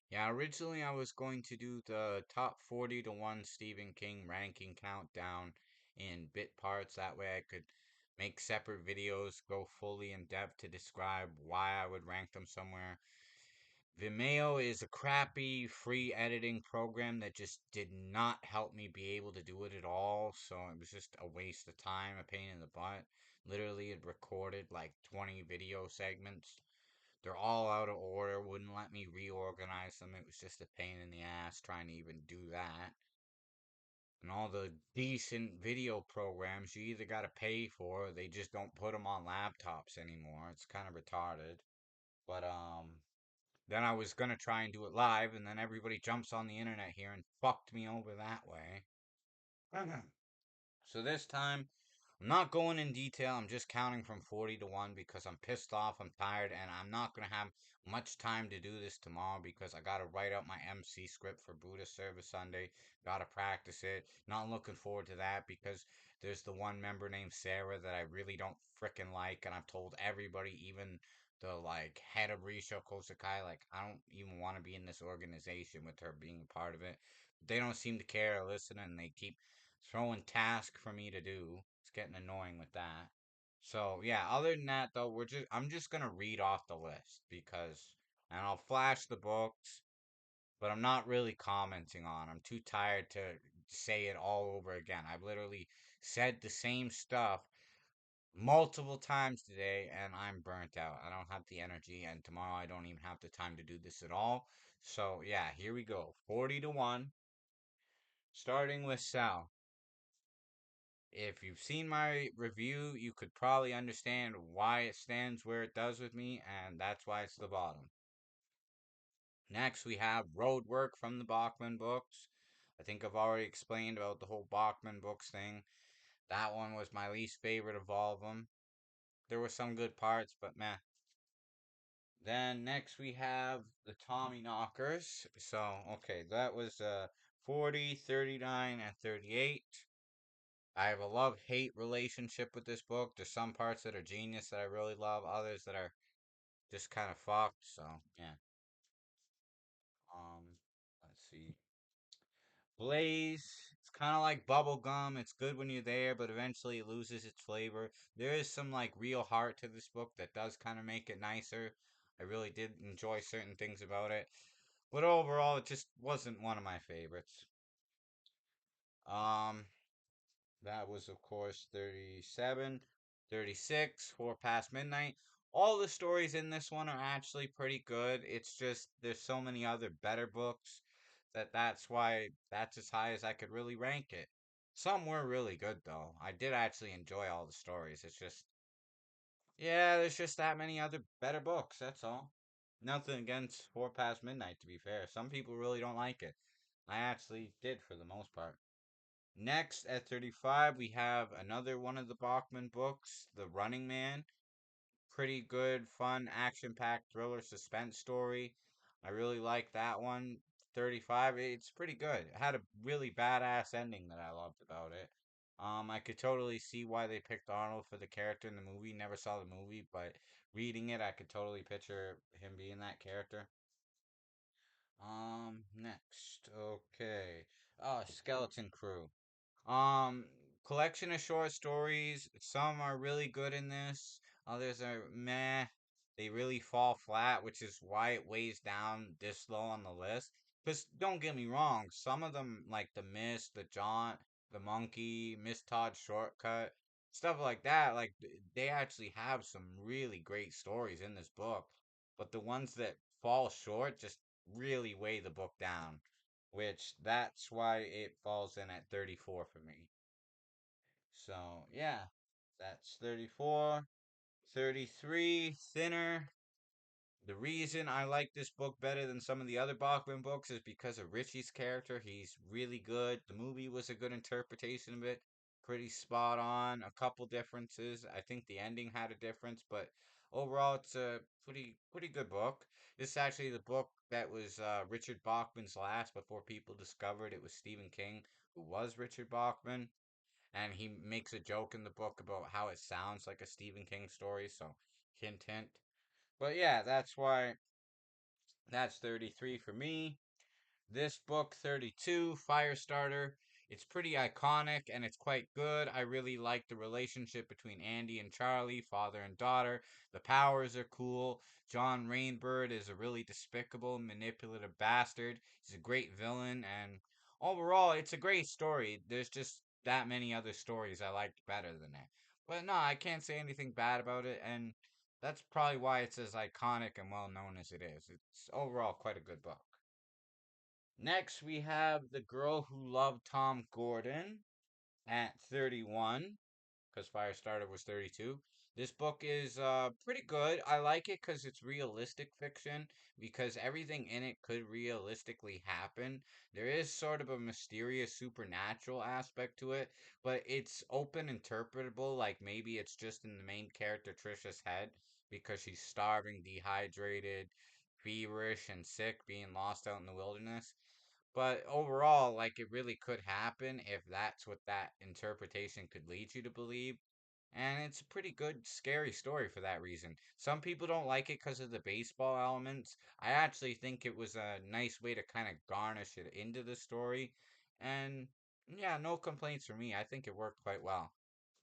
Yeah, originally I was going to do the top 40 to 1 Stephen King ranking countdown in bit parts. That way I could make separate videos, go fully in depth to describe why I would rank them somewhere. Vimeo is a crappy free editing program that just did not help me be able to do it at all. So it was just a waste of time, a pain in the butt. Literally, it recorded like 20 video segments. They're all out of order, wouldn't let me reorganize them. It was just a pain in the ass trying to even do that. And all the decent video programs you either got to pay for, or they just don't put them on laptops anymore. It's kind of retarded. But then I was gonna try and do it live, and then everybody jumps on the internet here and fucked me over that way. So this time, I'm not going in detail. I'm just counting from 40 to 1 because I'm pissed off, I'm tired, and I'm not going to have much time to do this tomorrow because I got to write out my MC script for Buddha Service Sunday. Got to practice it. Not looking forward to that because there's the one member named Sarah that I really don't fricking like, and I've told everybody, even the like head of Risho Kosakai, like I don't even want to be in this organization with her being a part of it. They don't seem to care or listen, and they keep throwing tasks for me to do. It's getting annoying with that. So yeah, other than that though, I'm just gonna read off the list because and I'll flash the books, but I'm not really commenting on. I'm too tired to say it all over again. I've literally said the same stuff multiple times today and I'm burnt out. I don't have the energy and tomorrow I don't even have the time to do this at all. So yeah, here we go. 40 to 1, starting with Sal. If you've seen my review, you could probably understand why it stands where it does with me, and that's why it's the bottom. Next, we have Roadwork from the Bachman books. I think I've already explained about the whole Bachman books thing. That one was my least favorite of all of them. There were some good parts, but meh. Then next we have the Tommyknockers. So, okay, that was 40, 39, and 38. I have a love hate relationship with this book. There's some parts that are genius that I really love, others that are just kind of fucked. So yeah. Um, let's see. Blaze. It's kind of like bubble gum. It's good when you're there, but eventually it loses its flavor. There is some like real heart to this book that does kind of make it nicer. I really did enjoy certain things about it, but overall, it just wasn't one of my favorites. Um, That was, of course, 37, 36, 4 Past Midnight. All the stories in this one are actually pretty good. It's just there's so many other better books that's why that's as high as I could really rank it. Some were really good though. I did actually enjoy all the stories. It's just yeah, there's just that many other better books, that's all. Nothing against 4 Past Midnight to be fair. Some people really don't like it. I actually did for the most part. Next, at 35, we have another one of the Bachman books, The Running Man. Pretty good, fun, action packed thriller suspense story. I really like that one. 35, it's pretty good. It had a really badass ending that I loved about it. I could totally see why they picked Arnold for the character in the movie. Never saw the movie, but reading it, I could totally picture him being that character. Next, okay. Oh, Skeleton Crew. Um, Collection of short stories. Some are really good in this. Others are meh. They really fall flat, which is why it weighs down this low on the list. Because don't get me wrong, some of them, like The Mist, The Jaunt, The Monkey, Miss Todd's Shortcut, stuff like that, like they actually have some really great stories in this book. But the ones that fall short just really weigh the book down, which that's why it falls in at 34 for me. So, yeah, that's 34. 33, Thinner. The reason I like this book better than some of the other Bachman books is because of Richie's character. He's really good. The movie was a good interpretation of it. Pretty spot on. A couple differences. I think the ending had a difference, but overall it's a pretty good book. This is actually the book that was Richard Bachman's last before people discovered it was Stephen King who was Richard Bachman. And he makes a joke in the book about how it sounds like a Stephen King story, so hint hint. But yeah, that's why That's 33 for me. This book, 32, Firestarter, it's pretty iconic and it's quite good. I really like the relationship between Andy and Charlie, father and daughter. The powers are cool. John Rainbird is a really despicable, manipulative bastard. He's a great villain, and overall, it's a great story. There's just that many other stories I liked better than it. But no, I can't say anything bad about it, and that's probably why it's as iconic and well known as it is. It's overall quite a good book. Next, we have The Girl Who Loved Tom Gordon at 31, because Firestarter was 32. This book is pretty good. I like it because it's realistic fiction, because everything in it could realistically happen. There is sort of a mysterious supernatural aspect to it, but it's open interpretable, like maybe it's just in the main character Trisha's head because she's starving, dehydrated, feverish, and sick, being lost out in the wilderness. But overall, like it really could happen if that's what that interpretation could lead you to believe. And it's a pretty good, scary story for that reason. Some people don't like it because of the baseball elements. I actually think it was a nice way to kind of garnish it into the story. And yeah, no complaints for me. I think it worked quite well.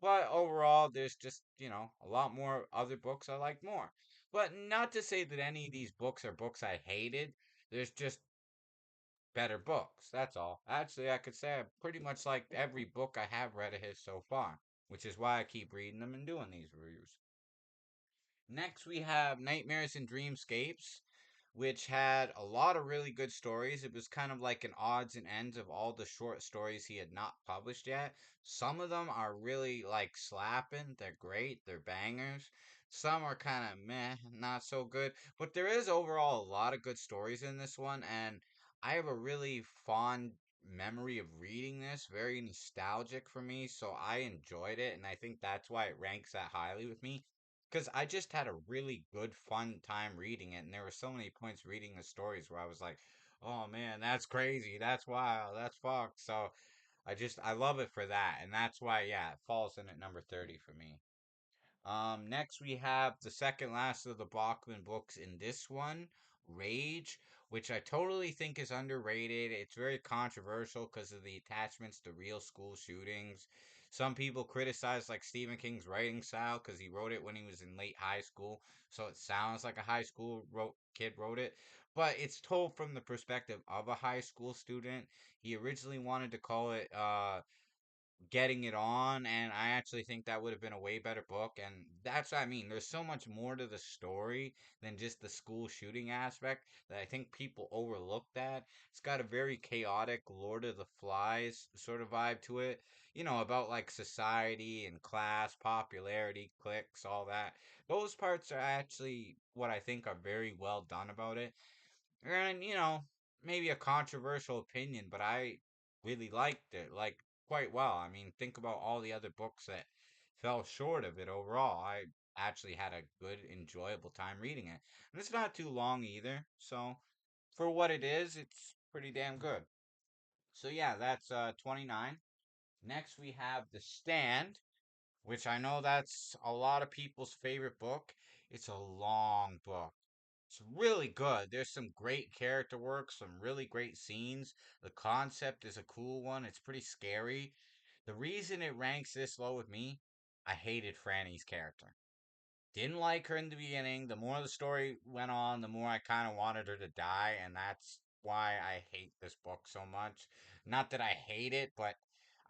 But overall, there's just, a lot more other books I like more. But not to say that any of these books are books I hated. There's just better books. That's all. Actually, I could say I pretty much liked every book I have read of his so far, which is why I keep reading them and doing these reviews. Next, we have Nightmares and Dreamscapes, which had a lot of really good stories. It was kind of like an odds and ends of all the short stories he had not published yet. Some of them are really like slapping, they're great, they're bangers. Some are kind of meh, not so good. But there is overall a lot of good stories in this one, and I have a really fond memory of reading this, very nostalgic for me, so I enjoyed it, and I think that's why it ranks that highly with me because I just had a really good, fun time reading it, and there were so many points reading the stories where I was like, "Oh man, that's crazy, that's wild, that's fucked." So I love it for that, and that's why, yeah, it falls in at number 30 for me. Next we have the second last of the Bachman books in this one, Rage, which I totally think is underrated. It's very controversial because of the attachments to real school shootings. Some people criticize like Stephen King's writing style because he wrote it when he was in late high school, so it sounds like a high school kid wrote it. But it's told from the perspective of a high school student. He originally wanted to call it Getting It On, and I actually think that would have been a way better book. And that's what I mean. There's so much more to the story than just the school shooting aspect that I think people overlook that. It's got a very chaotic Lord of the Flies sort of vibe to it, about like society and class, popularity, cliques, all that. Those parts are actually what I think are very well done about it. And, maybe a controversial opinion, but I really liked it, like, quite well. I mean, think about all the other books that fell short of it overall. I actually had a good, enjoyable time reading it. And it's not too long either, so for what it is, it's pretty damn good. So yeah, that's 29. Next we have The Stand, which I know that's a lot of people's favorite book. It's a long book. It's really good. There's some great character work, some really great scenes. The concept is a cool one. It's pretty scary. The reason it ranks this low with me, I hated Franny's character. Didn't like her in the beginning. The more the story went on, the more I kind of wanted her to die, and that's why I hate this book so much. Not that I hate it, but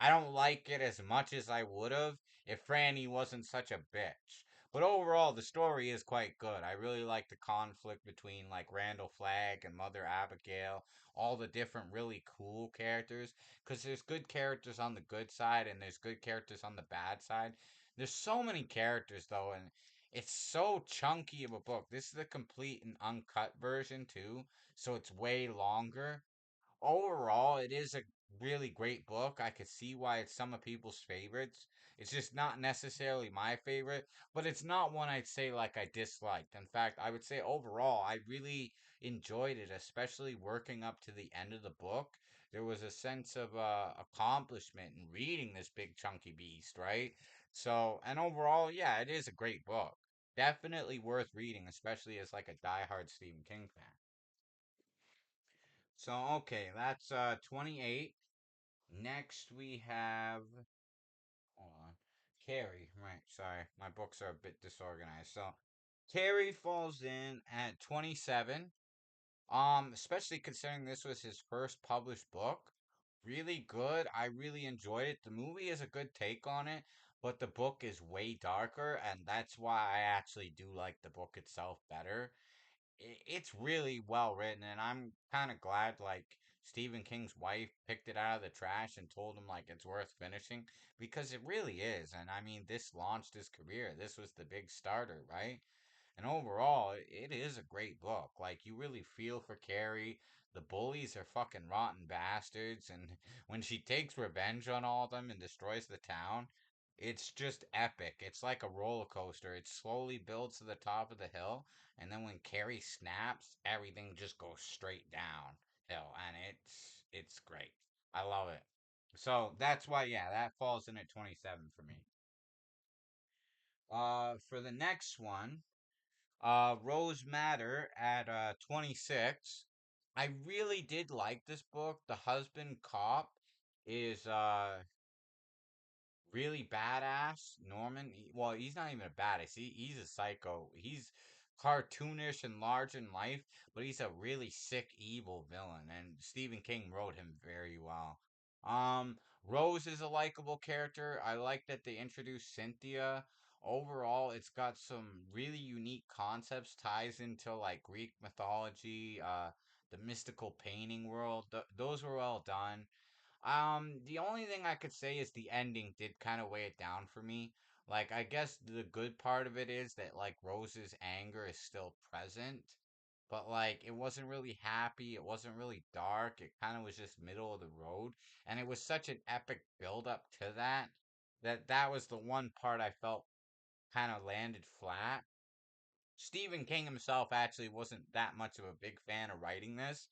I don't like it as much as I would have if Franny wasn't such a bitch. But overall, the story is quite good. I really like the conflict between like Randall Flagg and Mother Abigail, all the different really cool characters. Because there's good characters on the good side and there's good characters on the bad side. There's so many characters though, and it's so chunky of a book. This is the complete and uncut version too, so it's way longer. Overall, it is a really great book. I could see why it's some of people's favorites. It's just not necessarily my favorite, but it's not one I'd say like I disliked. In fact, I would say overall, I really enjoyed it, especially working up to the end of the book. There was a sense of accomplishment in reading this big chunky beast, right? So, and overall, yeah, it is a great book. Definitely worth reading, especially as like a diehard Stephen King fan. So okay, that's 28. Next we have, hold on, Carrie. Right, sorry, my books are a bit disorganized. So Carrie falls in at 27. Especially considering this was his first published book. Really good. I really enjoyed it. The movie is a good take on it, but the book is way darker, and that's why I actually do like the book itself better. It's really well written, and I'm kind of glad like Stephen King's wife picked it out of the trash and told him like it's worth finishing because it really is. And I mean, this launched his career. This was the big starter, right? And overall, it is a great book. Like, you really feel for Carrie. The bullies are fucking rotten bastards. And when she takes revenge on all of them and destroys the town, it's just epic. It's like a roller coaster. It slowly builds to the top of the hill. And then when Carrie snaps, everything just goes straight down hill. And it's great. I love it. So that's why, yeah, that falls in at 27 for me. For the next one, Rose Matter at 26. I really did like this book. The husband cop is really badass. Norman, well, he's not even a badass. He's a psycho. He's cartoonish and large in life, but he's a really sick, evil villain. And Stephen King wrote him very well. Rose is a likable character. I like that they introduced Cynthia. Overall, it's got some really unique concepts, ties into like Greek mythology, the mystical painting world. Those were well done. The only thing I could say is the ending did kind of weigh it down for me. Like, I guess the good part of it is that, like, Rose's anger is still present, but, like, it wasn't really happy. It wasn't really dark. It kind of was just middle of the road. And it was such an epic build up to that, that was the one part I felt kind of landed flat. Stephen King himself actually wasn't that much of a big fan of writing this,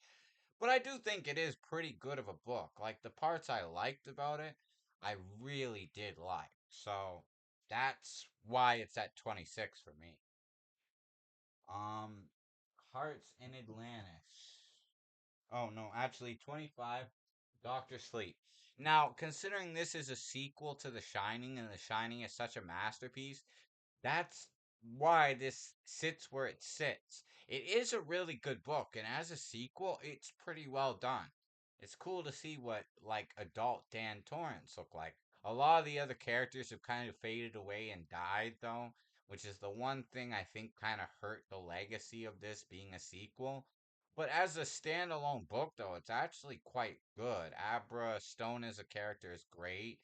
but I do think it is pretty good of a book. Like the parts I liked about it, I really did like. So that's why it's at 26 for me. Um Hearts in Atlantis. Oh no, actually 25, Doctor Sleep. Now, considering this is a sequel to The Shining and The Shining is such a masterpiece, that's why this sits where it sits. It is a really good book, and as a sequel, it's pretty well done. It's cool to see what like adult Dan Torrance look like. A lot of the other characters have kind of faded away and died though, which is the one thing I think kind of hurt the legacy of this being a sequel. But as a standalone book though, it's actually quite good. Abra Stone as a character is great.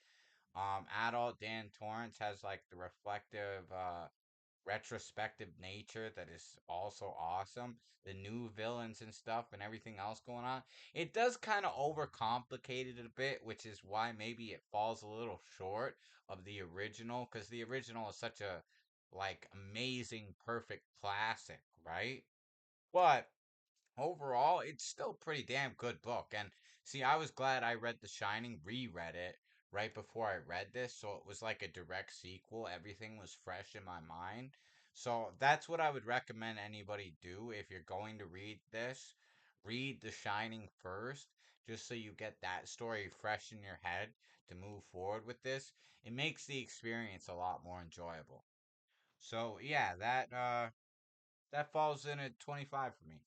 Adult Dan Torrance has like the reflective retrospective nature that is also awesome. The new villains and stuff and everything else going on. It does kind of overcomplicate it a bit, which is why maybe it falls a little short of the original because the original is such a like amazing perfect classic, right? But overall, it's still a pretty damn good book. And see, I was glad I read The Shining, reread it right before I read this, so it was like a direct sequel. Everything was fresh in my mind. So that's what I would recommend anybody do if you're going to read this. Read The Shining first, just so you get that story fresh in your head to move forward with this. It makes the experience a lot more enjoyable. So yeah, that falls in at 25 for me.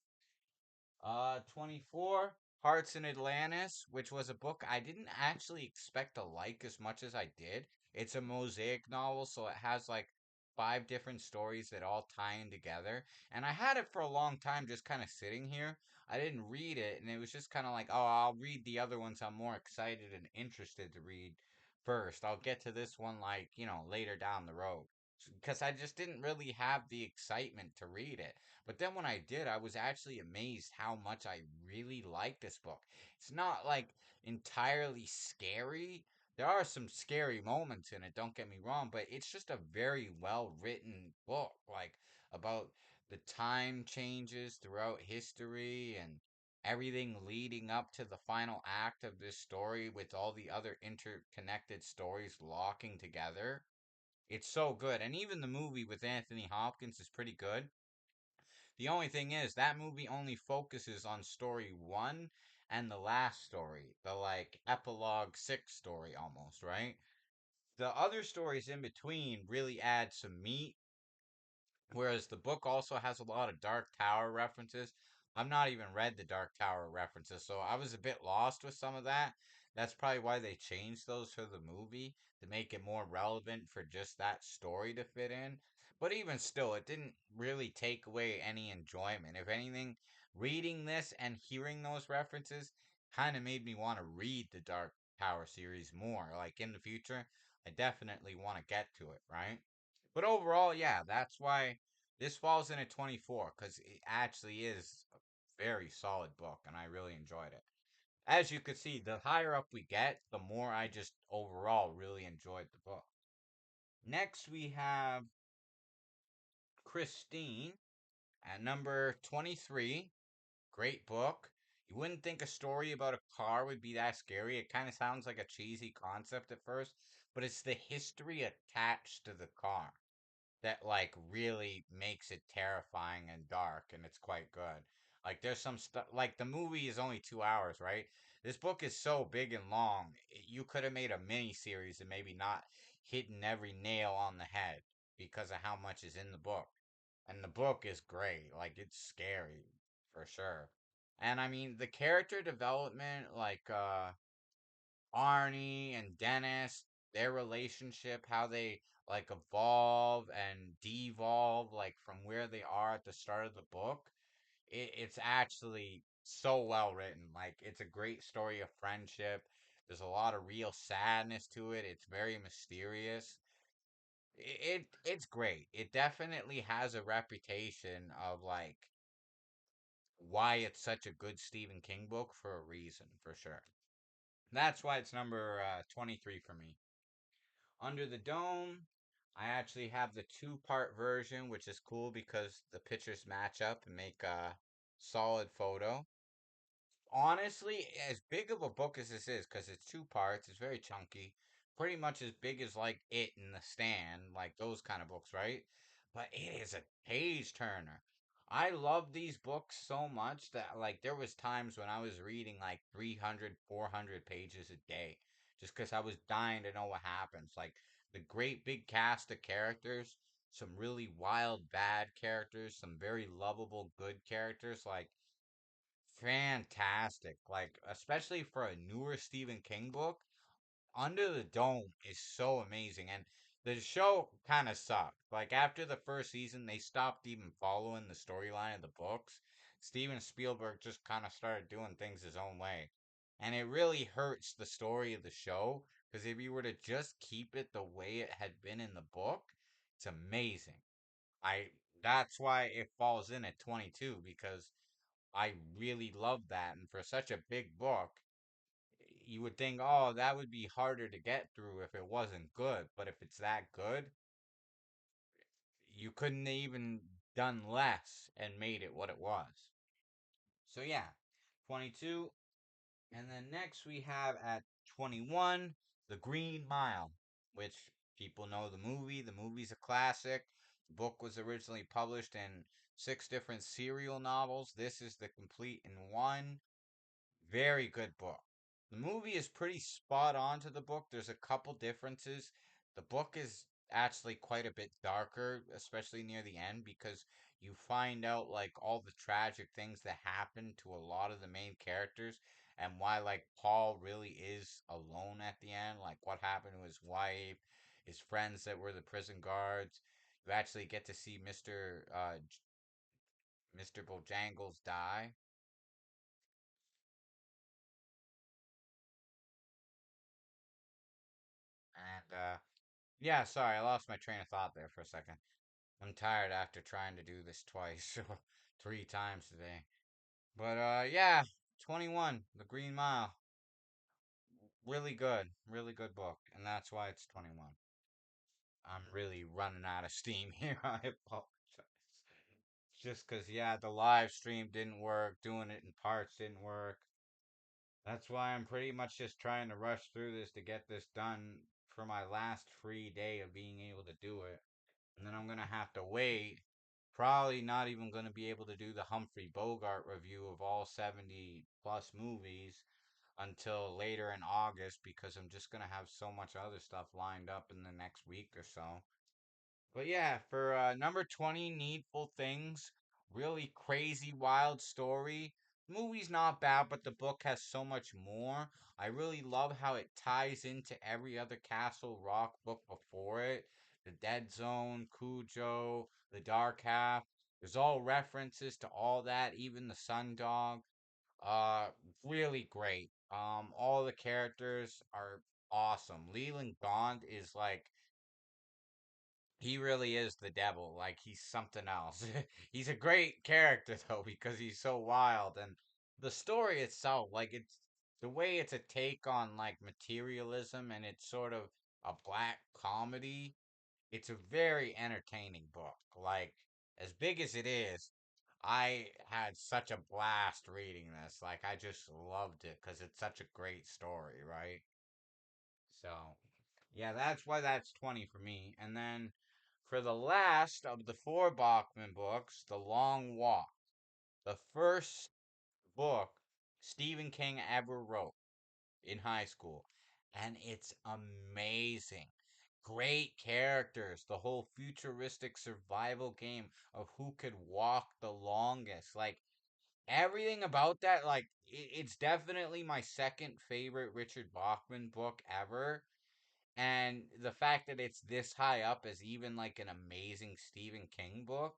24, Hearts in Atlantis, which was a book I didn't actually expect to like as much as I did. It's a mosaic novel, so it has like five different stories that all tie in together. And I had it for a long time just kind of sitting here. I didn't read it, and it was just kind of like, oh, I'll read the other ones I'm more excited and interested to read first. I'll get to this one like, later down the road. Because I just didn't really have the excitement to read it. But then when I did, I was actually amazed how much I really like this book. It's not like entirely scary. There are some scary moments in it, don't get me wrong, but it's just a very well written book, like about the time changes throughout history and everything leading up to the final act of this story with all the other interconnected stories locking together. It's so good. And even the movie with Anthony Hopkins is pretty good. The only thing is that movie only focuses on story one and the last story, the like epilogue six story almost, right? The other stories in between really add some meat. Whereas the book also has a lot of Dark Tower references. I've not even read the Dark Tower references, so I was a bit lost with some of that. That's probably why they changed those for the movie to make it more relevant for just that story to fit in. But even still, it didn't really take away any enjoyment. If anything, reading this and hearing those references kind of made me want to read the Dark Tower series more. Like in the future, I definitely want to get to it, right? But overall, yeah, that's why this falls in at 24 because it actually is a very solid book and I really enjoyed it. As you could see, the higher up we get, the more I just overall really enjoyed the book. Next, we have Christine at number 23. Great book. You wouldn't think a story about a car would be that scary. It kind of sounds like a cheesy concept at first, but it's the history attached to the car that like really makes it terrifying and dark, and it's quite good. Like there's some stuff like the movie is only 2 hours, right? This book is so big and long. You could have made a mini series and maybe not hitting every nail on the head because of how much is in the book. And the book is great. Like it's scary for sure. And I mean the character development, like Arnie and Dennis, their relationship, how they like evolve and devolve, like from where they are at the start of the book. It's actually so well written. Like it's a great story of friendship. There's a lot of real sadness to it. It's very mysterious. It's great. It definitely has a reputation of like why it's such a good Stephen King book for a reason, for sure. That's why it's number 23 for me. Under the Dome, I actually have the two-part version, which is cool because the pictures match up and make a solid photo. Honestly, as big of a book as this is, because it's two parts, it's very chunky, pretty much as big as like It and The Stand, like those kind of books, right? But it is a page turner. I love these books so much that like there was times when I was reading like 300, 400 pages a day just because I was dying to know what happens. Like the great big cast of characters, some really wild bad characters, some very lovable good characters. Like fantastic. Like, especially for a newer Stephen King book, Under the Dome is so amazing. And the show kind of sucked. Like, after the first season, they stopped even following the storyline of the books. Steven Spielberg just kind of started doing things his own way. And it really hurts the story of the show because if you were to just keep it the way it had been in the book, it's amazing. I That's why it falls in at 22 because I really love that. And for such a big book, you would think, oh, that would be harder to get through if it wasn't good. But if it's that good, you couldn't even done less and made it what it was. So yeah, 22. And then next we have at 21, The Green Mile, which people know the movie. The movie's a classic. The book was originally published in six different serial novels. This is the complete in one. Very good book. The movie is pretty spot on to the book. There's a couple differences. The book is actually quite a bit darker, especially near the end, because you find out like all the tragic things that happen to a lot of the main characters and why like Paul really is alone at the end, like what happened to his wife, his friends that were the prison guards. You actually get to see Mr. Bojangles die. And yeah, sorry, I lost my train of thought there for a second. I'm tired after trying to do this twice, or three times today. But yeah, 21, The Green Mile, really good book, and that's why it's 21. I'm really running out of steam here. I apologize. Just because, yeah, the live stream didn't work, doing it in parts didn't work. That's why I'm pretty much just trying to rush through this to get this done for my last free day of being able to do it. And then I'm gonna have to wait probably not even going to be able to do the Humphrey Bogart review of all 70 plus movies until later in August because I'm just going to have so much other stuff lined up in the next week or so. But yeah, for number 20, Needful Things, really crazy, wild story. Movie's not bad, but the book has so much more. I really love how it ties into every other Castle Rock book before it. The Dead Zone, Cujo, The Dark Half. There's all references to all that, even the Sundog. Uh, really great. All the characters are awesome. Leland Gaunt is like he really is the devil. Like he's something else. He's a great character though because he's so wild and the story itself, like it's the way it's a take on like materialism and it's sort of a black comedy. It's a very entertaining book. Like as big as it is, I had such a blast reading this. Like I just loved it because it's such a great story, right? So yeah, that's why that's 20 for me. And then for the last of the four Bachman books, The Long Walk, the first book Stephen King ever wrote in high school. And it's amazing. Great characters, the whole futuristic survival game of who could walk the longest. Like everything about that, like it's definitely my second favorite Richard Bachman book ever. And the fact that it's this high up as even like an amazing Stephen King book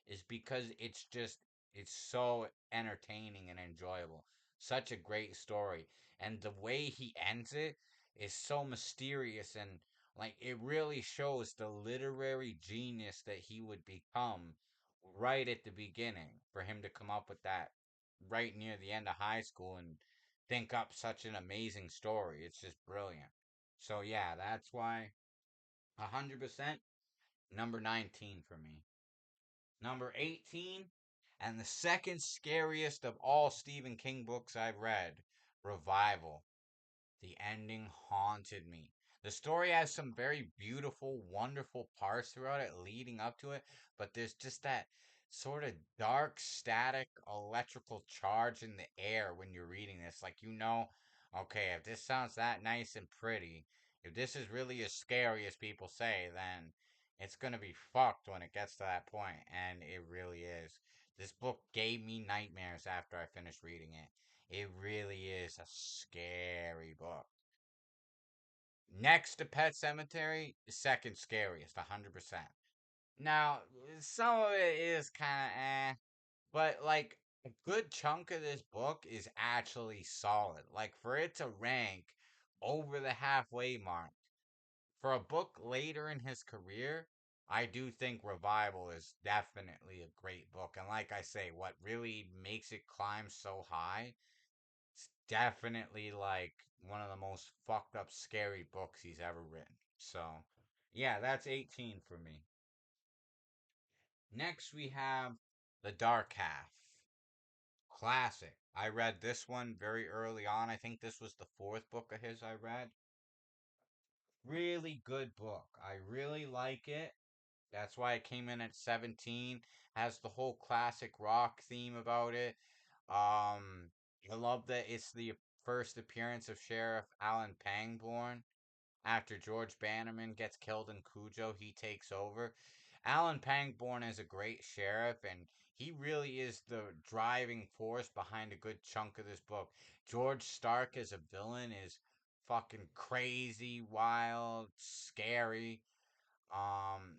is because it's so entertaining and enjoyable. Such a great story. And the way he ends it is so mysterious and like it really shows the literary genius that he would become right at the beginning for him to come up with that right near the end of high school and think up such an amazing story. It's just brilliant. So yeah, that's why 100% number 19 for me. Number 18 and the second scariest of all Stephen King books I've read, Revival. The ending haunted me. The story has some very beautiful, wonderful parts throughout it leading up to it, but there's just that sort of dark, static, electrical charge in the air when you're reading this. Like, okay, if this sounds that nice and pretty, if this is really as scary as people say, then it's going to be fucked when it gets to that point, and it really is. This book gave me nightmares after I finished reading it. It really is a scary book. Next to Pet Cemetery, second scariest, 100%. Now, some of it is kind of but like a good chunk of this book is actually solid. Like for it to rank over the halfway mark for a book later in his career, I do think Revival is definitely a great book. And like I say, what really makes it climb so high, it's definitely like one of the most fucked up scary books he's ever written. So, yeah, that's 18 for me. Next we have The Dark Half. Classic. I read this one very early on. I think this was the fourth book of his I read. Really good book. I really like it. That's why it came in at 17. Has the whole classic rock theme about it. I love that it's the first appearance of Sheriff Alan Pangborn. After George Bannerman gets killed in Cujo, he takes over. Alan Pangborn is a great sheriff, and he really is the driving force behind a good chunk of this book. George Stark as a villain is fucking crazy, wild, scary. Um,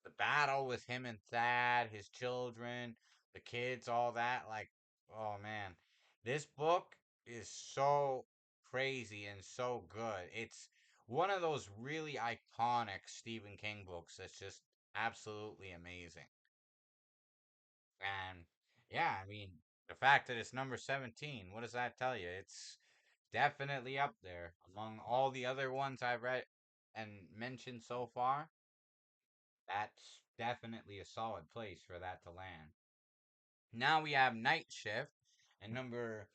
the battle with him and Thad, his children, the kids, all that, like, oh man. This book is so crazy and so good. It's one of those really iconic Stephen King books that's just absolutely amazing. And yeah, I mean, the fact that it's number 17, what does that tell you? It's definitely up there among all the other ones I've read and mentioned so far. That's definitely a solid place for that to land. Now we have Night Shift, and number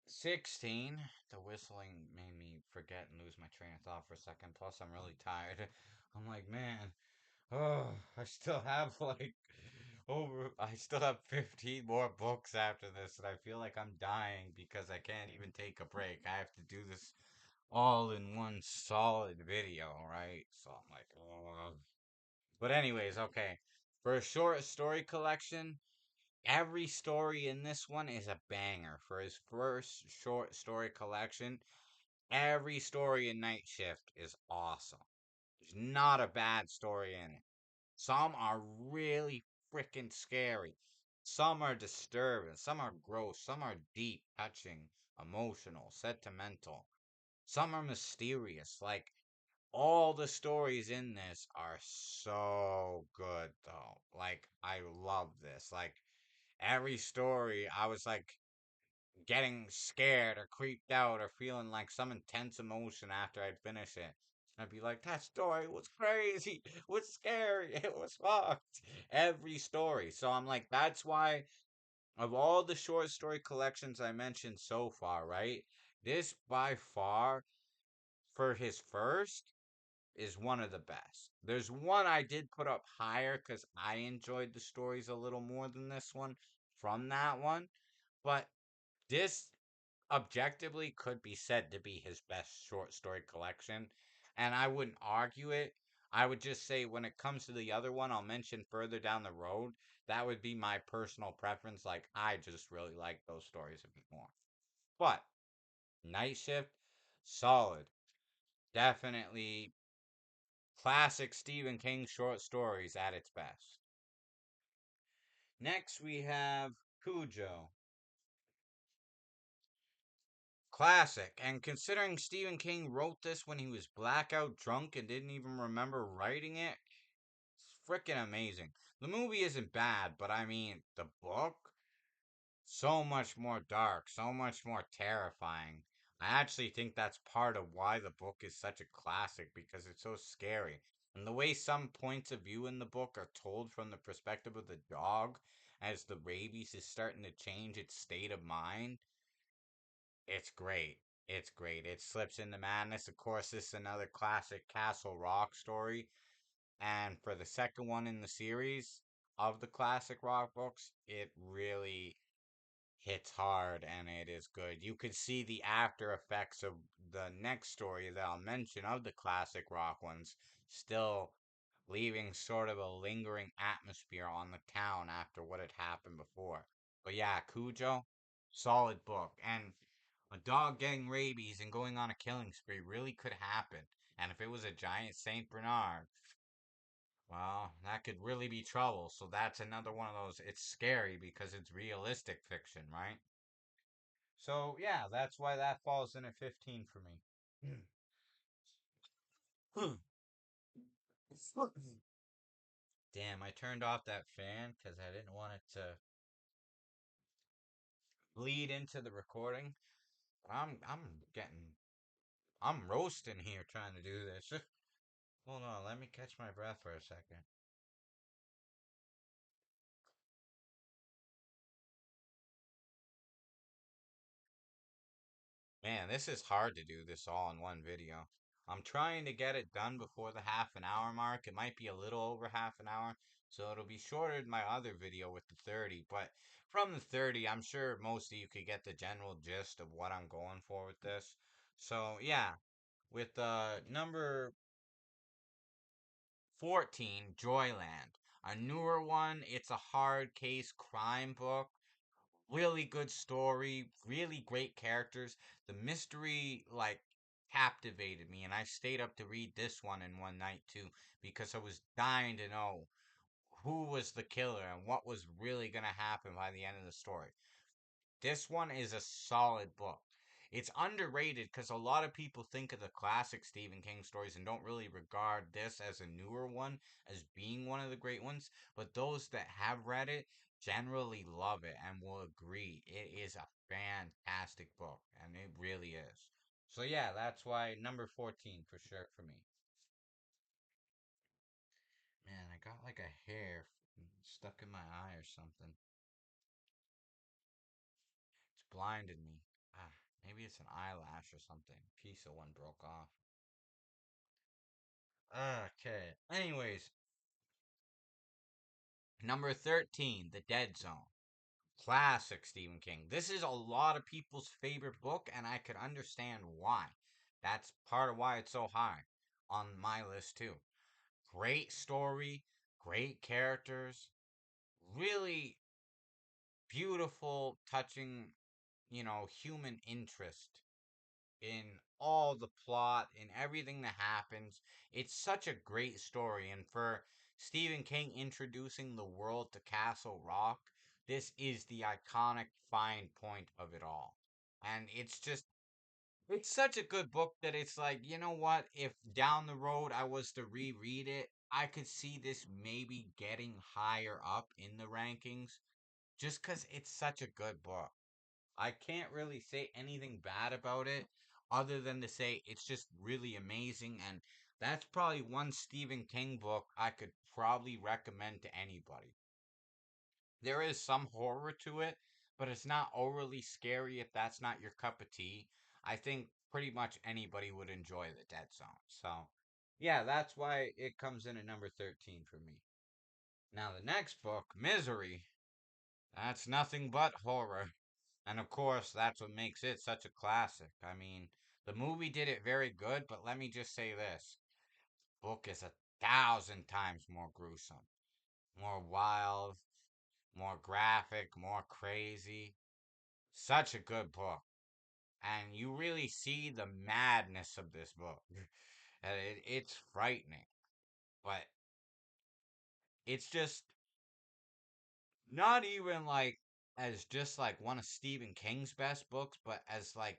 16. The whistling made me forget and lose my train of thought for a second. Plus, I'm really tired. I'm like, man. Oh, I still have I still have 15 more books after this, and I feel like I'm dying because I can't even take a break. I have to do this all in one solid video, right? So I'm like, oh. But anyways, okay. For a short story collection, every story in this one is a banger. For his first short story collection, every story in Night Shift is awesome. There's not a bad story in it. Some are really freaking scary. Some are disturbing. Some are gross. Some are deep, touching, emotional, sentimental. Some are mysterious. Like, all the stories in this are so good, though. Like, I love this. Like, every story, I was like getting scared or creeped out or feeling like some intense emotion after I'd finish it. I'd be like, that story was crazy. It was scary. It was fucked. Every story. So I'm like, that's why, of all the short story collections I mentioned so far, right? This by far, for his first, is one of the best. There's one I did put up higher because I enjoyed the stories a little more than this one from that one. But this objectively could be said to be his best short story collection, and I wouldn't argue it. I would just say when it comes to the other one, I'll mention further down the road, that would be my personal preference. Like, I just really like those stories a bit more. But Night Shift, solid. Definitely classic Stephen King short stories at its best. Next, we have Cujo. Classic. And considering Stephen King wrote this when he was blackout drunk and didn't even remember writing it, it's freaking amazing. The movie isn't bad, but I mean, the book, so much more dark, so much more terrifying. I actually think that's part of why the book is such a classic because it's so scary. And the way some points of view in the book are told from the perspective of the dog as the rabies is starting to change its state of mind, it's great. It's great. It slips into madness. Of course, this is another classic Castle Rock story. And for the second one in the series of the classic rock books, it really hits hard and it is good. You could see the after effects of the next story that I'll mention of the classic rock ones still leaving sort of a lingering atmosphere on the town after what had happened before. But yeah, Cujo, solid book. And a dog getting rabies and going on a killing spree really could happen. And if it was a giant Saint Bernard, well, that could really be trouble. So that's another one of those. It's scary because it's realistic fiction, right? So yeah, that's why that falls in at 15 for me. Damn, I turned off that fan because I didn't want it to bleed into the recording. I'm getting I'm roasting here trying to do this. Hold on, let me catch my breath for a second. Man, this is hard to do this all in one video. I'm trying to get it done before the half an hour mark. It might be a little over half an hour, so it'll be shorter than my other video with the 30. But from the 30, I'm sure most of you could get the general gist of what I'm going for with this. So, yeah, with number 14, Joyland. A newer one. It's a hard case crime book. Really good story, really great characters. The mystery, like, captivated me, and I stayed up to read this one in one night too because I was dying to know who was the killer and what was really going to happen by the end of the story. This one is a solid book. It's underrated because a lot of people think of the classic Stephen King stories and don't really regard this as a newer one as being one of the great ones. But those that have read it generally love it and will agree it is a fantastic book, and it really is. So yeah, that's why number 14 for sure for me. Man, I got like a hair stuck in my eye or something. It's blinded me. Ah, maybe it's an eyelash or something. Piece of one broke off. Okay. Anyways, Number 13, The Dead Zone. Classic Stephen King. This is a lot of people's favorite book, and I could understand why. That's part of why it's so high on my list, too. Great story, great characters, really beautiful, touching, human interest in all the plot, in everything that happens. It's such a great story. And for Stephen King introducing the world to Castle Rock, this is the iconic fine point of it all. And it's such a good book that it's like, you know what? If down the road I was to reread it, I could see this maybe getting higher up in the rankings just because it's such a good book. I can't really say anything bad about it other than to say it's just really amazing. And that's probably one Stephen King book I could probably recommend to anybody. There is some horror to it, but it's not overly scary if that's not your cup of tea. I think pretty much anybody would enjoy The Dead Zone. So, yeah, that's why it comes in at number 13 for me. Now, the next book, Misery, that's nothing but horror. And of course, that's what makes it such a classic. I mean, the movie did it very good, but let me just say this book is 1,000 times more gruesome, more wild, more graphic, more crazy. Such a good book. And you really see the madness of this book. And it's frightening, but it's just not even like as just like one of Stephen King's best books, but as like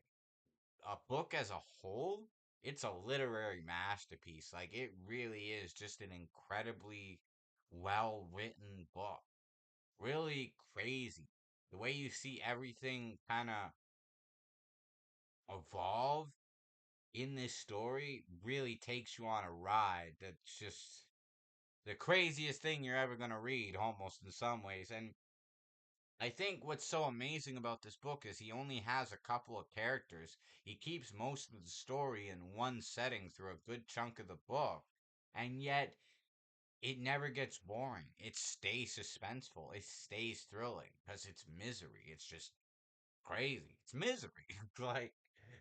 a book as a whole, it's a literary masterpiece. Like it really is just an incredibly well written book. Really crazy. The way you see everything kind of evolve in this story really takes you on a ride that's just the craziest thing you're ever going to read, almost in some ways. And I think what's so amazing about this book is he only has a couple of characters. He keeps most of the story in one setting through a good chunk of the book, and yet it never gets boring. It stays suspenseful. It stays thrilling because it's misery. It's just crazy. It's misery. like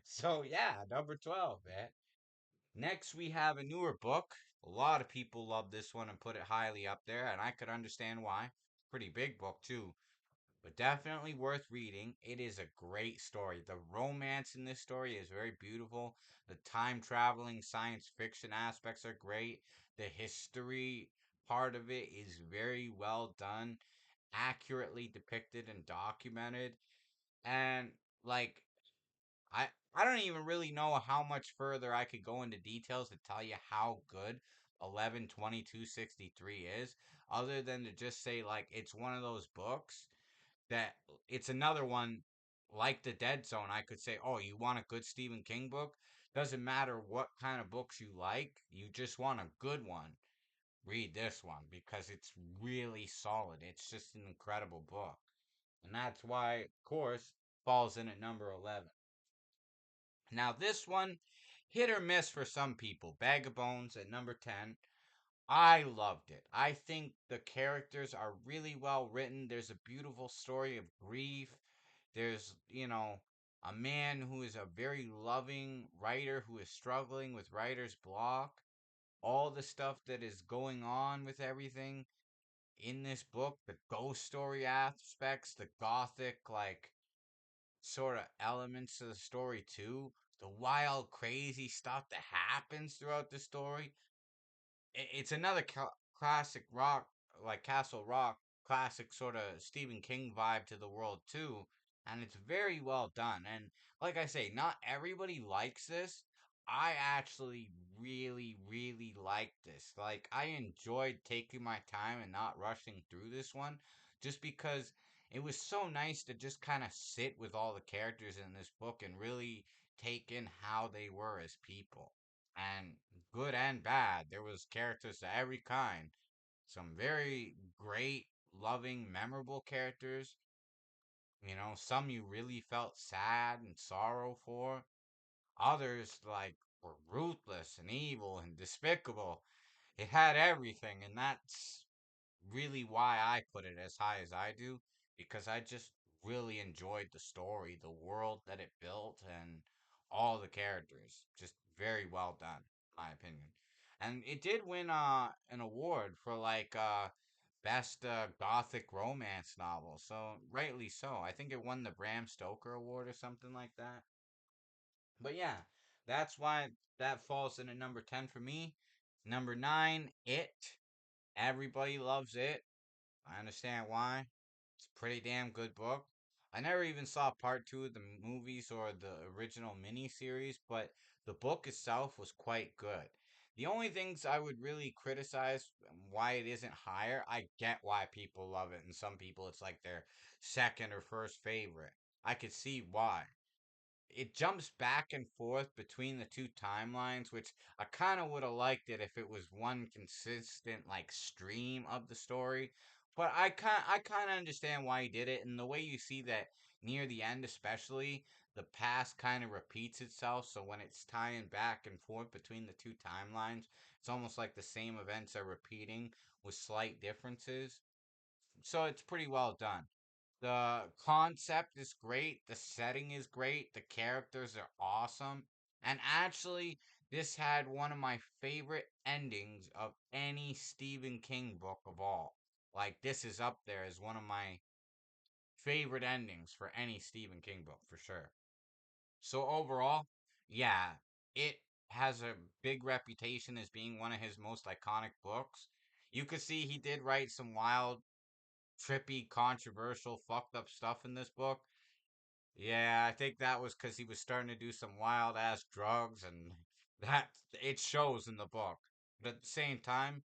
so yeah, number 12, man. Next we have a newer book. A lot of people love this one and put it highly up there, and I could understand why. Pretty big book too, but definitely worth reading. It is a great story. The romance in this story is very beautiful. The time traveling science fiction aspects are great. The history part of it is very well done, accurately depicted and documented. And like I I don't even really know how much further I could go into details to tell you how good 11/22/63 is, other than to just say like it's one of those books that it's another one like The Dead Zone. I could say, oh, you want a good Stephen King book? Doesn't matter what kind of books you like, you just want a good one. Read this one because it's really solid. It's just an incredible book. And that's why, of course, falls in at number 11. Now, this one, hit or miss for some people. Bag of Bones at number 10. I loved it. I think the characters are really well written. There's a beautiful story of grief. There's, a man who is a very loving writer who is struggling with writer's block. All the stuff that is going on with everything in this book, the ghost story aspects, the gothic, like, sort of elements of the story, too. The wild, crazy stuff that happens throughout the story, it's another classic rock, like Castle Rock, classic sort of Stephen King vibe to the world too, and it's very well done. And like I say, not everybody likes this. I actually really, really like this. Like I enjoyed taking my time and not rushing through this one, just because it was so nice to just kind of sit with all the characters in this book and really take in how they were as people and good and bad. There was characters of every kind. Some very great, loving, memorable characters. Some you really felt sad and sorrow for. Others like were ruthless and evil and despicable. It had everything, and that's really why I put it as high as I do, because I just really enjoyed the story, the world that it built, and all the characters. Just very well done, in my opinion. And it did win an award for like best gothic romance novel. So rightly so. I think it won the Bram Stoker Award or something like that. But yeah, that's why that falls in at number 10 for me. Number 9, It. Everybody loves it. I understand why. It's a pretty damn good book. I never even saw part two of the movies or the original miniseries, but the book itself was quite good. The only things I would really criticize why it isn't higher, I get why people love it, and some people it's like their second or first favorite. I could see why it jumps back and forth between the two timelines, which I kind of would have liked it if it was one consistent like stream of the story. But I kind of understand why he did it, and the way you see that near the end, especially the past kind of repeats itself. So when it's tying back and forth between the two timelines, it's almost like the same events are repeating with slight differences. So it's pretty well done. The concept is great. The setting is great. The characters are awesome. And actually, this had one of my favorite endings of any Stephen King book of all. Like, this is up there as one of my favorite endings for any Stephen King book, for sure. So, overall, yeah, it has a big reputation as being one of his most iconic books. You could see he did write some wild, trippy, controversial, fucked up stuff in this book. Yeah, I think that was because he was starting to do some wild ass drugs, and that it shows in the book. But at the same time,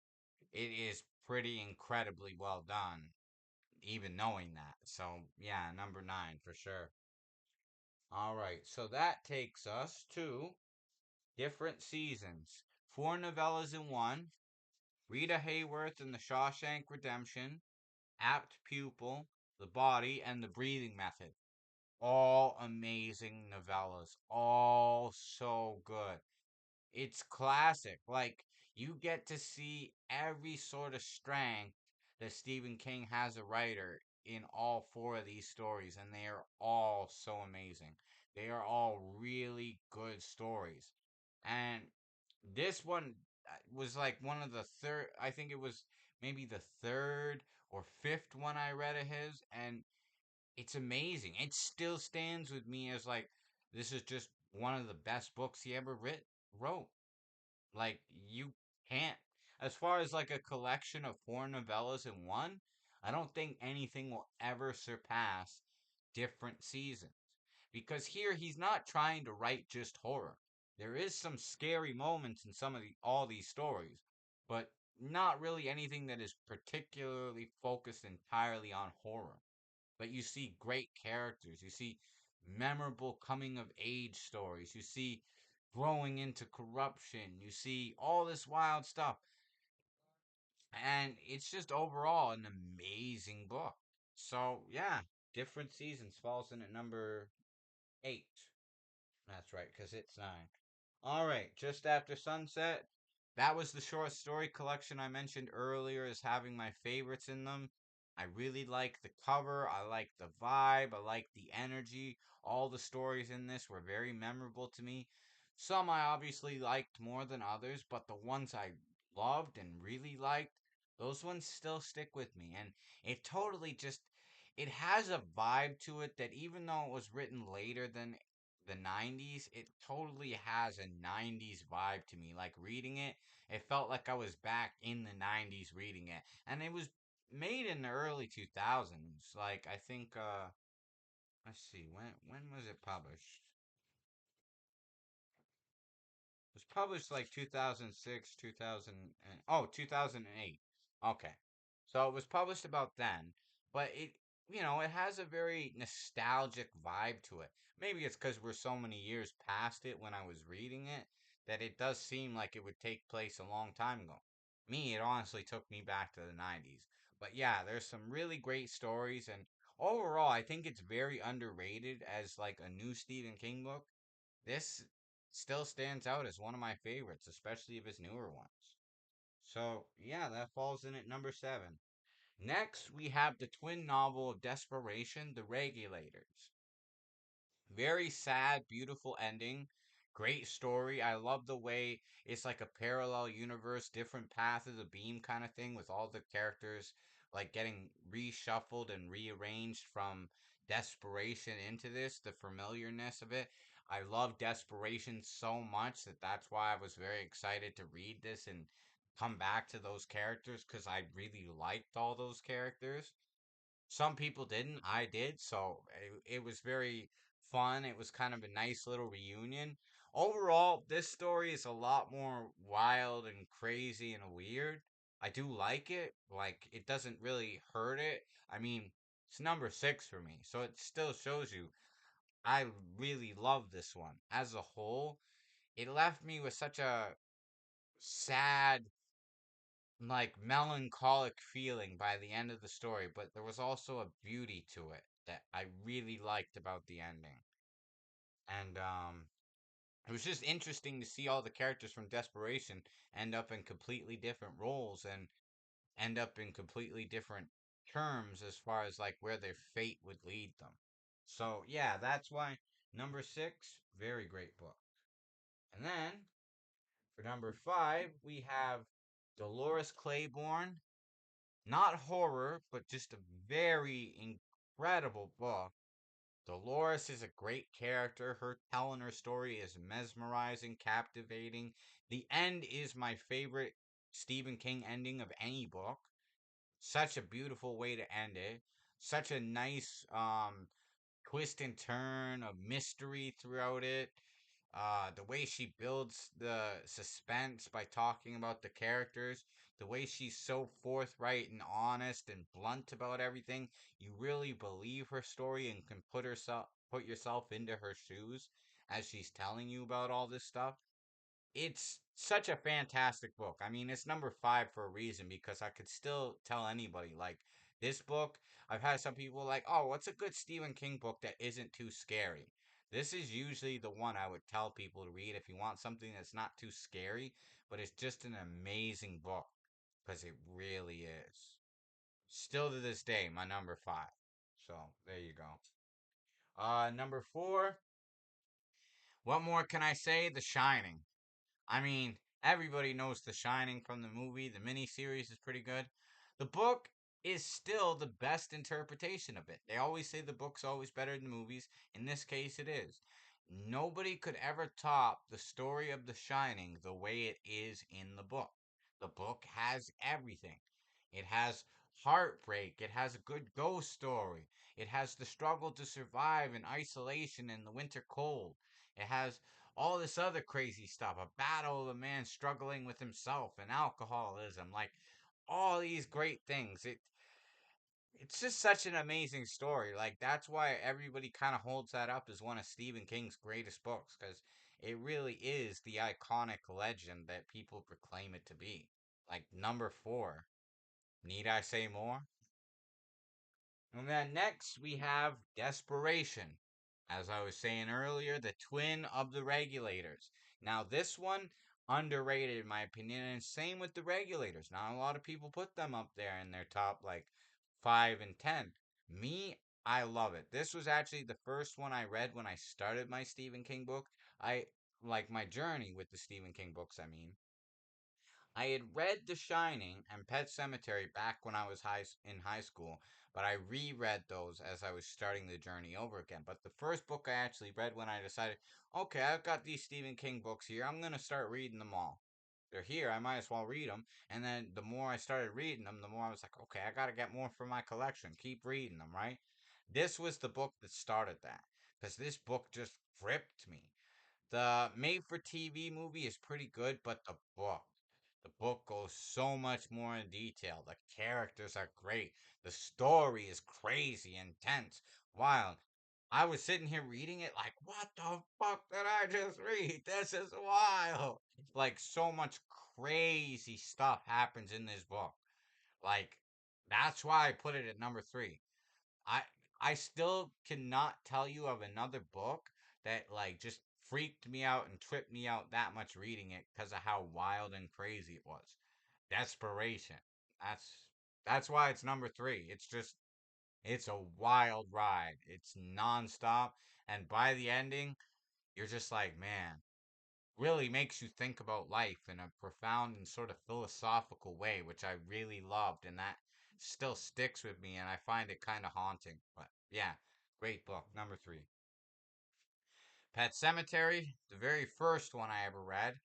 it is pretty incredibly well done, even knowing that. So, yeah, number 9 for sure. All right, so that takes us to different seasons. 4 novellas in one. Rita Hayworth in The Shawshank Redemption, Apt Pupil, The Body, and The Breathing Method. All amazing novellas. All so good. It's classic. Like, you get to see every sort of strength that Stephen King has a writer in all four of these stories, and they are all so amazing. They are all really good stories. And this one was like one of the third, I think it was maybe the third or fifth one I read of his, and it's amazing. It still stands with me as like this is just one of the best books he ever wrote. Like you can't, as far as like a collection of 4 novellas in one, I don't think anything will ever surpass different seasons. Because here he's not trying to write just horror. There is some scary moments in some of all these stories, but not really anything that is particularly focused entirely on horror. But you see great characters. You see memorable coming of age stories. You see growing into corruption. You see all this wild stuff. And it's just overall an amazing book. So, yeah, different seasons falls in at number 8. That's right, because it's 9. All right, just after sunset. That was the short story collection I mentioned earlier as having my favorites in them. I really like the cover. I like the vibe. I like the energy. All the stories in this were very memorable to me. Some I obviously liked more than others, but the ones I loved and really liked, those ones still stick with me. And it totally just, it has a vibe to it that even though it was written later than the 90s, it totally has a 90s vibe to me. Like reading it, it felt like I was back in the 90s reading it. And it was made in the early 2000s. Like I think let's see, when was it published? It was published like 2006, 2000 and, oh, 2008. Okay. So it was published about then, but it has a very nostalgic vibe to it. Maybe it's cuz we're so many years past it when I was reading it that it does seem like it would take place a long time ago. Me, it honestly took me back to the 90s. But yeah, there's some really great stories, and overall I think it's very underrated as like a new Stephen King book. This still stands out as one of my favorites, especially of his newer ones. So, yeah, that falls in at number 7. Next, we have the twin novel of Desperation, The Regulators. Very sad, beautiful ending. Great story. I love the way it's like a parallel universe, different path of the beam kind of thing with all the characters like getting reshuffled and rearranged from Desperation into this, the familiarness of it. I love Desperation so much that that's why I was very excited to read this and come back to those characters because I really liked all those characters. Some people didn't. I did. So it was very fun. It was kind of a nice little reunion. Overall, this story is a lot more wild and crazy and weird. I do like it. Like, it doesn't really hurt it. I mean, it's number six for me. So it still shows you I really love this one. As a whole, it left me with such a sad, like melancholic feeling by the end of the story, but there was also a beauty to it that I really liked about the ending. And it was just interesting to see all the characters from Desperation end up in completely different roles and end up in completely different terms as far as like where their fate would lead them. So yeah, that's why number six, very great book. And then for number five, we have Dolores Claiborne. Not horror, but just a very incredible book. Dolores is a great character. Her telling her story is mesmerizing, captivating. The end is my favorite Stephen King ending of any book. Such a beautiful way to end it. Such a nice twist and turn of mystery throughout it. The way she builds the suspense by talking about the characters, the way she's so forthright and honest and blunt about everything, you really believe her story and can put yourself into her shoes as she's telling you about all this stuff. It's such a fantastic book. I mean, it's number five for a reason because I could still tell anybody like this book. I've had some people like, oh, what's a good Stephen King book that isn't too scary? This is usually the one I would tell people to read if you want something that's not too scary, but it's just an amazing book because it really is. Still to this day, my number five. So there you go. Number four. What more can I say? The Shining. I mean, everybody knows The Shining from the movie. The miniseries is pretty good. The book is still the best interpretation of it. They always say the book's always better than the movies. In this case, it is. Nobody could ever top the story of The Shining the way it is in the book. The book has everything. It has heartbreak. It has a good ghost story. It has the struggle to survive in isolation in the winter cold. It has all this other crazy stuff. A battle of a man struggling with himself and alcoholism, like all these great things. It's just such an amazing story. Like that's why everybody kind of holds that up as one of Stephen King's greatest books because it really is the iconic legend that people proclaim it to be. Like number four. Need I say more? And then next we have Desperation. As I was saying earlier, the twin of the Regulators. Now this one underrated in my opinion, and same with the Regulators. Not a lot of people put them up there in their top like 5 and 10. Me, I love it. This was actually the first one I read when I started my Stephen King book. I like my journey with the Stephen King books, I mean. I had read The Shining and Pet Cemetery back when I was in high school, but I reread those as I was starting the journey over again. But the first book I actually read when I decided, okay, I've got these Stephen King books here, I'm gonna start reading them all. They're here, I might as well read them. And then the more I started reading them, the more I was like, okay, I gotta get more for my collection. Keep reading them, right? This was the book that started that because this book just gripped me. The made for TV movie is pretty good, but the book goes so much more in detail. The characters are great. The story is crazy, intense, wild. I was sitting here reading it like, what the fuck did I just read? This is wild. Like, so much crazy stuff happens in this book. Like, that's why I put it at number three. I I still cannot tell you of another book that like just freaked me out and tripped me out that much reading it because of how wild and crazy it was. Desperation. That's That's why it's number three. It's a wild ride. It's nonstop. And by the ending, you're just like, man, really makes you think about life in a profound and sort of philosophical way, which I really loved. And that still sticks with me. And I find it kind of haunting. But yeah, great book. Number three. Pet Cemetery, the very first one I ever read.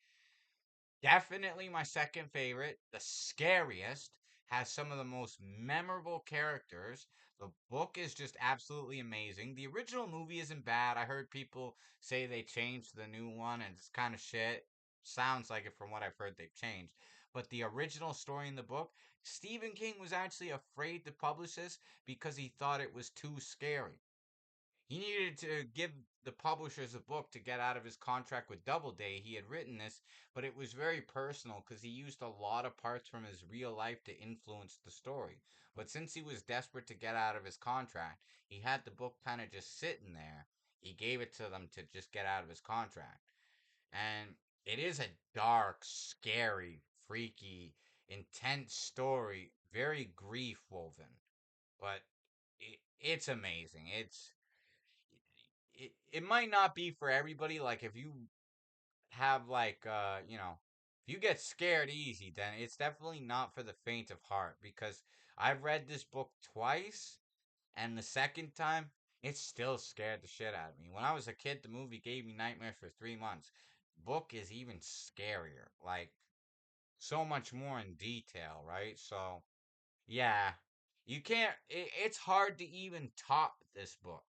Definitely my second favorite, the scariest, has some of the most memorable characters. The book is just absolutely amazing. The original movie isn't bad. I heard people say they changed the new one and it's kind of shit. Sounds like it from what I've heard they've changed. But the original story in the book, Stephen King was actually afraid to publish this because he thought it was too scary. He needed to give the publishers a book to get out of his contract with Doubleday. He had written this, but it was very personal because he used a lot of parts from his real life to influence the story. But since he was desperate to get out of his contract, he had the book kind of just sitting there. He gave it to them to just get out of his contract. And it is a dark, scary, freaky, intense story, very grief woven. But it's amazing. It might not be for everybody. Like if you have like if you get scared easy, then it's definitely not for the faint of heart because I've read this book twice and the second time it still scared the shit out of me. When I was a kid, the movie gave me nightmares for 3 months. Book is even scarier. Like so much more in detail, right? So yeah. You can't it's hard to even top this book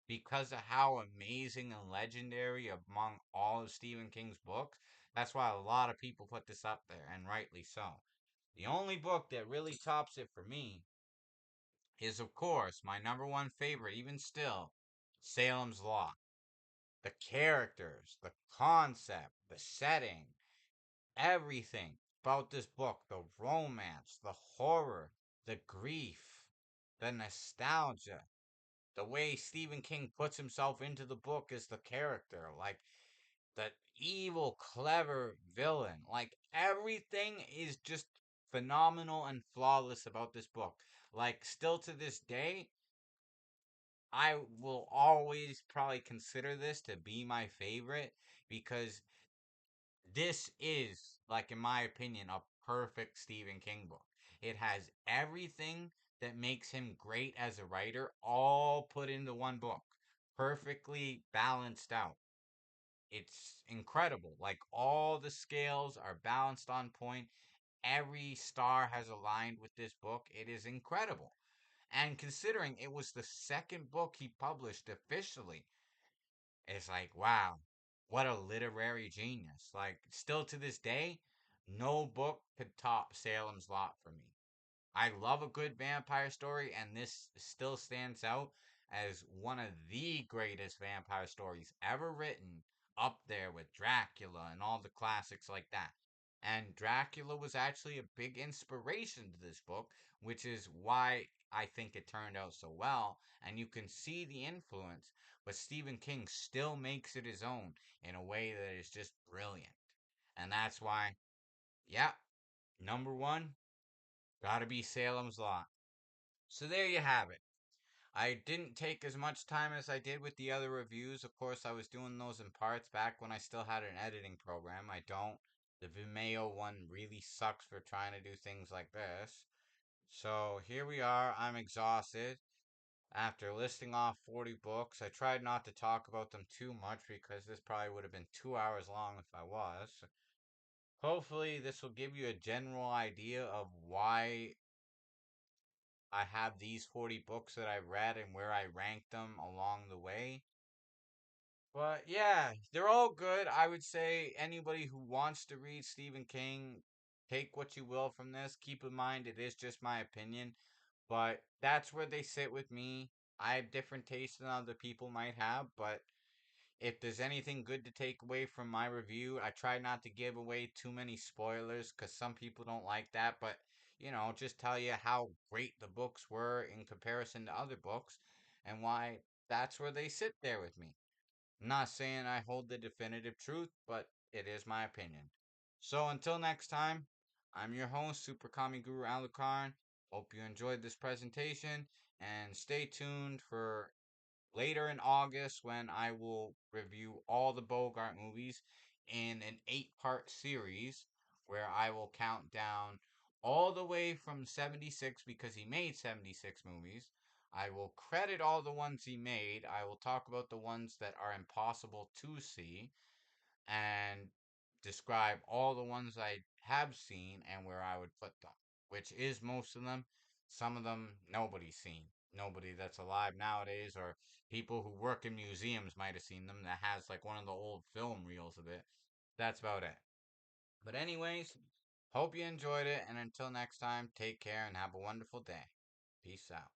because of how amazing and legendary among all of Stephen King's books. That's why a lot of people put this up there, and rightly so. The only book that really tops it for me is, of course, my number one favorite, even still, Salem's Lot. The characters, the concept, the setting, everything about this book, the romance, the horror, the grief, the nostalgia, the way Stephen King puts himself into the book as the character, like the evil, clever villain. Like everything is just phenomenal and flawless about this book. Like still to this day, I will always probably consider this to be my favorite because this is, like in my opinion, a perfect Stephen King book. It has everything that makes him great as a writer all put into one book, perfectly balanced out. It's incredible. Like all the scales are balanced on point. Every star has aligned with this book. It is incredible. And considering it was the second book he published officially, it's like, wow, what a literary genius. Like, still to this day, no book could top Salem's Lot for me. I love a good vampire story, and this still stands out as one of the greatest vampire stories ever written, up there with Dracula and all the classics like that. And Dracula was actually a big inspiration to this book, which is why I think it turned out so well. And you can see the influence, but Stephen King still makes it his own in a way that is just brilliant. And that's why, yeah, number one, gotta be Salem's Lot. So there you have it. I didn't take as much time as I did with the other reviews. Of course, I was doing those in parts back when I still had an editing program. I don't. The Vimeo one really sucks for trying to do things like this. So here we are. I'm exhausted. After listing off 40 books, I tried not to talk about them too much because this probably would have been 2 hours long if I was. Hopefully, this will give you a general idea of why I have these 40 books that I've read and where I rank them along the way. But yeah, they're all good. I would say anybody who wants to read Stephen King, take what you will from this. Keep in mind, it is just my opinion, but that's where they sit with me. I have different tastes than other people might have, but if there's anything good to take away from my review, I try not to give away too many spoilers because some people don't like that. But, just tell you how great the books were in comparison to other books and why that's where they sit there with me. I'm not saying I hold the definitive truth, but it is my opinion. So until next time, I'm your host, Super Kami Guru Alucard. Hope you enjoyed this presentation and stay tuned for later in August when I will review all the Bogart movies in an 8-part series where I will count down all the way from 76 because he made 76 movies. I will credit all the ones he made. I will talk about the ones that are impossible to see and describe all the ones I have seen and where I would put them, which is most of them. Some of them nobody's seen. Nobody that's alive nowadays, or people who work in museums might have seen them that has like one of the old film reels of it. That's about it. But, anyways, hope you enjoyed it. And until next time, take care and have a wonderful day. Peace out.